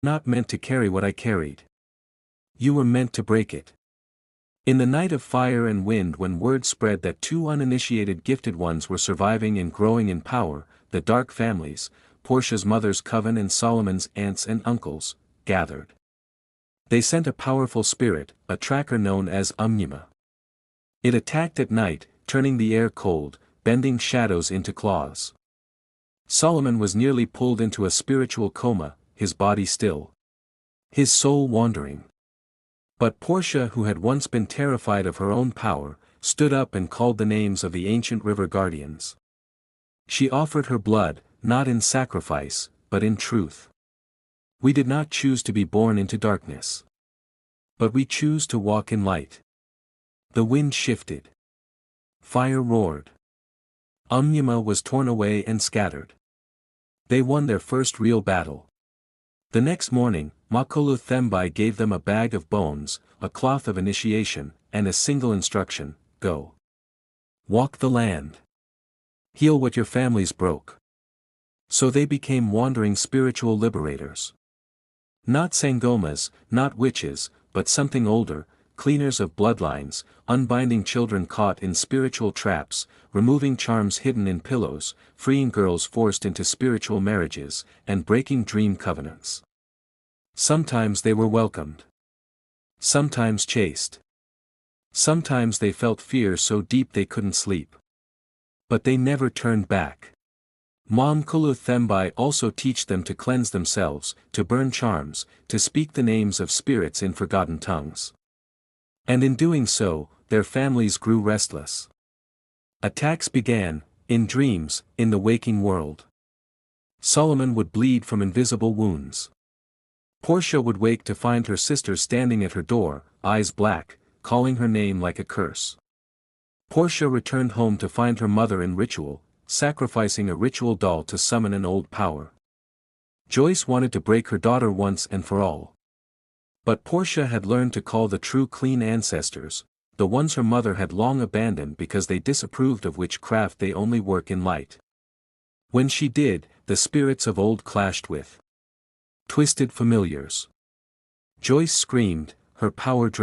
not meant to carry what I carried. You were meant to break it. In the night of fire and wind, when word spread that two uninitiated gifted ones were surviving and growing in power, the Dark families, Portia's mother's coven and Solomon's aunts and uncles, gathered. They sent a powerful spirit, a tracker known as Umnuma. It attacked at night, turning the air cold, bending shadows into claws. Solomon was nearly pulled into a spiritual coma, his body still, his soul wandering. But Portia, who had once been terrified of her own power, stood up and called the names of the ancient river guardians. She offered her blood, not in sacrifice, but in truth. We did not choose to be born into darkness, but we choose to walk in light. The wind shifted. Fire roared. Umnuma was torn away and scattered. They won their first real battle. The next morning, Makolu Thembi gave them a bag of bones, a cloth of initiation, and a single instruction: go. Walk the land. Heal what your families broke. So they became wandering spiritual liberators. Not sangomas, not witches, but something older, cleaners of bloodlines, unbinding children caught in spiritual traps, removing charms hidden in pillows, freeing girls forced into spiritual marriages, and breaking dream covenants. Sometimes they were welcomed. Sometimes chased. Sometimes they felt fear so deep they couldn't sleep. But they never turned back. Makolu Thembi also teach them to cleanse themselves, to burn charms, to speak the names of spirits in forgotten tongues. And in doing so, their families grew restless. Attacks began, in dreams, in the waking world. Solomon would bleed from invisible wounds. Portia would wake to find her sister standing at her door, eyes black, calling her name like a curse. Portia returned home to find her mother in ritual, sacrificing a ritual doll to summon an old power. Joyce wanted to break her daughter once and for all. But Portia had learned to call the true clean ancestors, the ones her mother had long abandoned because they disapproved of witchcraft. They only work in light. When she did, the spirits of old clashed with twisted familiars. Joyce screamed, her power drained.